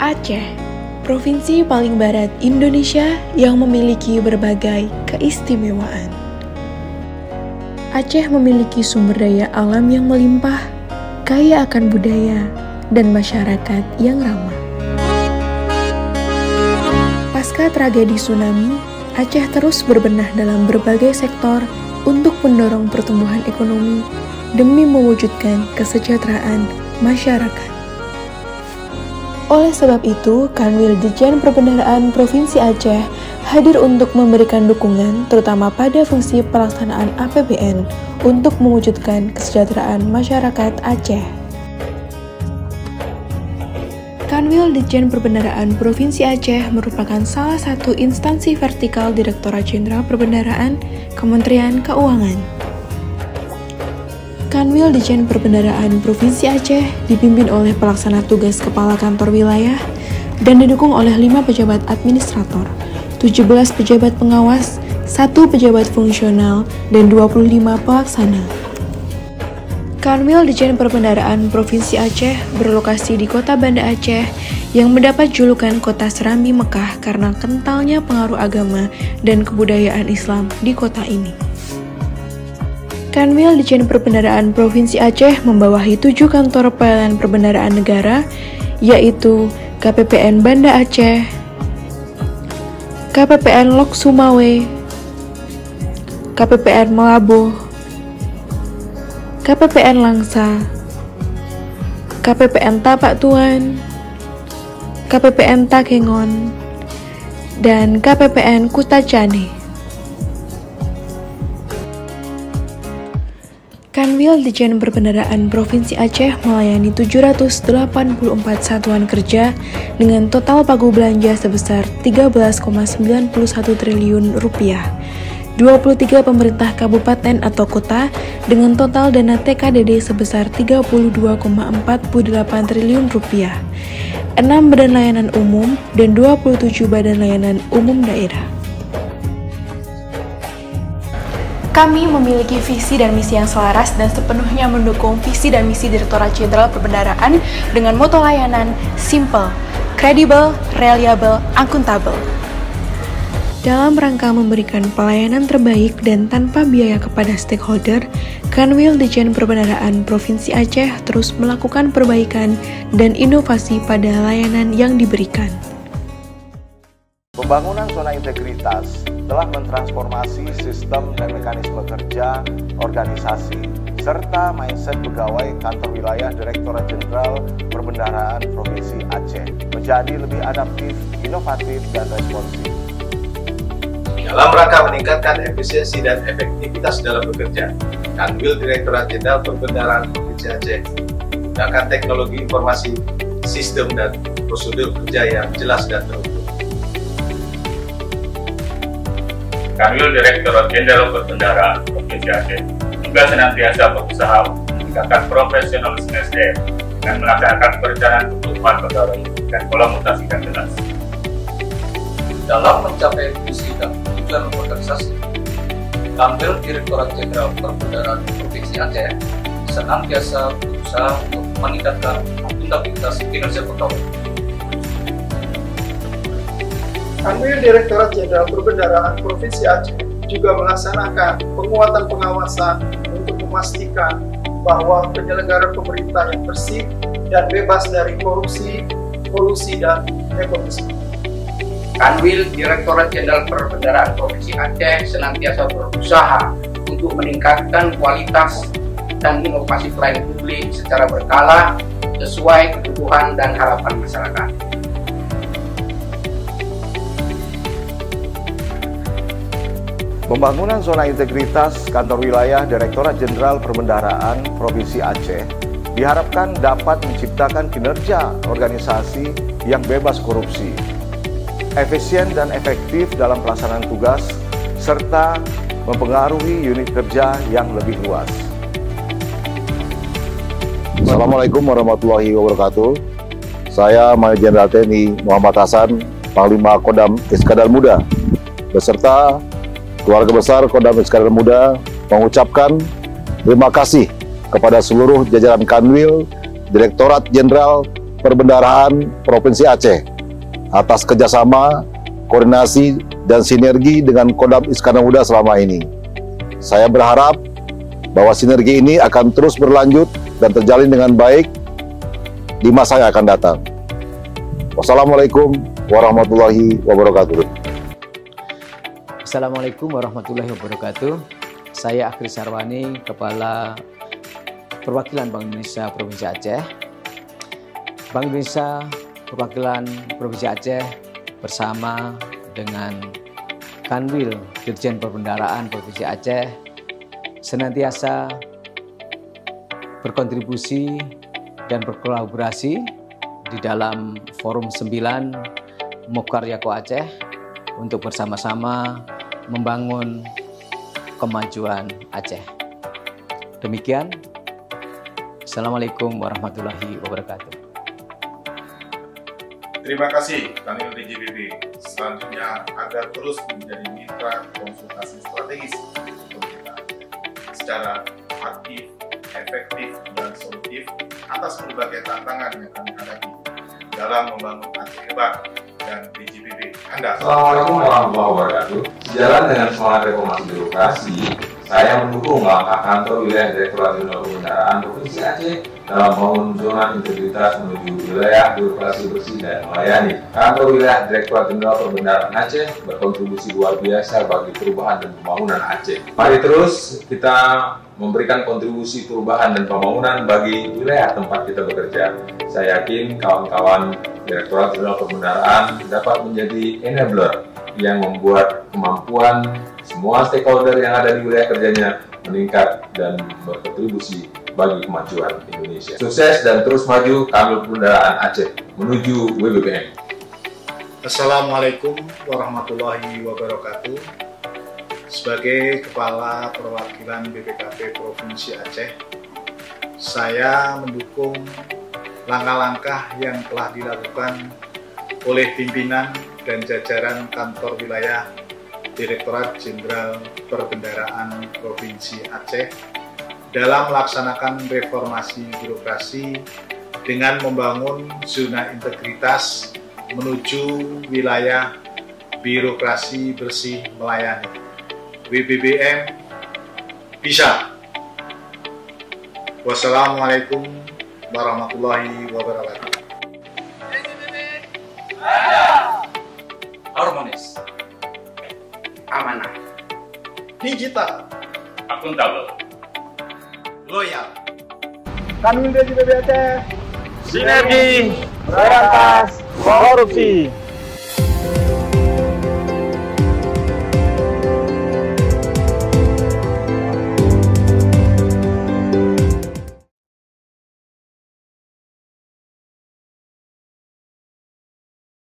Aceh, provinsi paling barat Indonesia yang memiliki berbagai keistimewaan. Aceh memiliki sumber daya alam yang melimpah, kaya akan budaya, dan masyarakat yang ramah. Pasca tragedi tsunami, Aceh terus berbenah dalam berbagai sektor untuk mendorong pertumbuhan ekonomi demi mewujudkan kesejahteraan masyarakat. Oleh sebab itu, Kanwil Ditjen Perbendaharaan Provinsi Aceh hadir untuk memberikan dukungan terutama pada fungsi pelaksanaan APBN untuk mewujudkan kesejahteraan masyarakat Aceh. Kanwil Ditjen Perbendaharaan Provinsi Aceh merupakan salah satu instansi vertikal Direktorat Jenderal Perbendaharaan Kementerian Keuangan. Kanwil Ditjen Perbendaharaan Provinsi Aceh dipimpin oleh pelaksana tugas Kepala Kantor Wilayah dan didukung oleh 5 pejabat administrator, 17 pejabat pengawas, 1 pejabat fungsional, dan 25 pelaksana. Kanwil Ditjen Perbendaharaan Provinsi Aceh berlokasi di Kota Banda Aceh yang mendapat julukan Kota Serambi Mekah karena kentalnya pengaruh agama dan kebudayaan Islam di kota ini. Kanwil Ditjen Perbendaharaan Provinsi Aceh membawahi 7 kantor pelayanan perbendaharaan negara, yaitu KPPN Banda Aceh, KPPN Lok Sumawe, KPPN Melabuh, KPPN Langsa, KPPN Tapak Tuan, KPPN Takengon, dan KPPN Kutacane. Kanwil Ditjen Perbendaharaan Provinsi Aceh melayani 784 satuan kerja dengan total pagu belanja sebesar 13,91 triliun rupiah, 23 pemerintah kabupaten atau kota dengan total dana TKDD sebesar 32,48 triliun rupiah, 6 badan layanan umum dan 27 badan layanan umum daerah. Kami memiliki visi dan misi yang selaras dan sepenuhnya mendukung visi dan misi Direktorat Jenderal Perbendaharaan dengan moto layanan simple, kredibel, reliable, akuntabel. Dalam rangka memberikan pelayanan terbaik dan tanpa biaya kepada stakeholder, Kanwil Ditjen Perbendaharaan Provinsi Aceh terus melakukan perbaikan dan inovasi pada layanan yang diberikan. Pembangunan zona integritas telah mentransformasi sistem dan mekanisme kerja, organisasi, serta mindset pegawai kantor wilayah Direktorat Jenderal Perbendaharaan Provinsi Aceh menjadi lebih adaptif, inovatif, dan responsif. Dalam rangka meningkatkan efisiensi dan efektivitas dalam bekerja, Kanwil Direktorat Jenderal Perbendaharaan Provinsi Aceh menggunakan teknologi informasi, sistem, dan prosedur kerja yang jelas dan terukur. Kanwil Direktorat Jenderal Perbendaharaan Provinsi Aceh juga senantiasa berusaha meningkatkan profesionalisme SDM dengan melaksanakan perencanaan pertumbuhan pegawai dan pola mutasi yang jelas. Dalam mencapai visi dan tujuan organisasi, Kanwil Direktorat Jenderal Perbendaharaan Provinsi Aceh senantiasa berusaha untuk meningkatkan akuntabilitas kinerja pegawai. Kanwil Direktorat Jenderal Perbendaharaan Provinsi Aceh juga melaksanakan penguatan pengawasan untuk memastikan bahwa penyelenggaraan pemerintah yang bersih dan bebas dari korupsi, kolusi, dan nepotisme. Kanwil Direktorat Jenderal Perbendaharaan Provinsi Aceh senantiasa berusaha untuk meningkatkan kualitas dan inovasi pelayanan publik secara berkala sesuai kebutuhan dan harapan masyarakat. Pembangunan zona integritas kantor wilayah Direktorat Jenderal Perbendaharaan Provinsi Aceh diharapkan dapat menciptakan kinerja organisasi yang bebas korupsi, efisien dan efektif dalam pelaksanaan tugas, serta mempengaruhi unit kerja yang lebih luas. Assalamualaikum warahmatullahi wabarakatuh. Saya Mayor Jenderal TNI Muhammad Hasan, Panglima Kodam Iskandar Muda, beserta keluarga besar Kodam Iskandar Muda mengucapkan terima kasih kepada seluruh jajaran Kanwil Direktorat Jenderal Perbendaharaan Provinsi Aceh atas kerjasama, koordinasi, dan sinergi dengan Kodam Iskandar Muda selama ini. Saya berharap bahwa sinergi ini akan terus berlanjut dan terjalin dengan baik di masa yang akan datang. Wassalamualaikum warahmatullahi wabarakatuh. Assalamualaikum warahmatullahi wabarakatuh. Saya Akhri Sarwani, Kepala Perwakilan Bank Indonesia Provinsi Aceh. Bank Indonesia Perwakilan Provinsi Aceh bersama dengan Kanwil Dirjen Perbendaharaan Provinsi Aceh senantiasa berkontribusi dan berkolaborasi di dalam Forum 9 Mokaryako Aceh untuk bersama-sama membangun kemajuan Aceh. Demikian, Assalamualaikum warahmatullahi wabarakatuh. Terima kasih Kanwil DJPB. Selanjutnya agar terus menjadi mitra konsultasi strategis pemerintah secara aktif, efektif, dan solutif atas berbagai tantangan yang kami hadapi dalam membangun Aceh hebat dan DJPB. Assalamualaikum warahmatullahi wabarakatuh. Sejalan dengan semangat reformasi birokrasi, saya mendukung langkah kantor wilayah Direktorat Jenderal Perbendaharaan Provinsi Aceh dalam membangun zona integritas menuju wilayah birokrasi bersih dan melayani. Kantor wilayah Direktorat Jenderal Perbendaharaan Aceh berkontribusi luar biasa bagi perubahan dan pembangunan Aceh. Mari terus kita memberikan kontribusi perubahan dan pembangunan bagi wilayah tempat kita bekerja. Saya yakin kawan-kawan Direktorat Jenderal Perbendaharaan dapat menjadi enabler yang membuat kemampuan semua stakeholder yang ada di wilayah kerjanya meningkat dan berkontribusi bagi kemajuan Indonesia. Sukses dan terus maju Kanwil Perbendaharaan Aceh menuju WBBM. Assalamualaikum warahmatullahi wabarakatuh. Sebagai Kepala Perwakilan BPKP Provinsi Aceh, saya mendukung langkah-langkah yang telah dilakukan oleh pimpinan dan jajaran kantor wilayah Direktorat Jenderal Perbendaharaan Provinsi Aceh dalam melaksanakan reformasi birokrasi dengan membangun zona integritas menuju wilayah birokrasi bersih melayani. WBBM bisa. Wassalamualaikum warahmatullahi wabarakatuh. Harmonis, Amanah, digital, Akuntabel, loyal. Kanwil DJPB Aceh, sinergi berantas korupsi.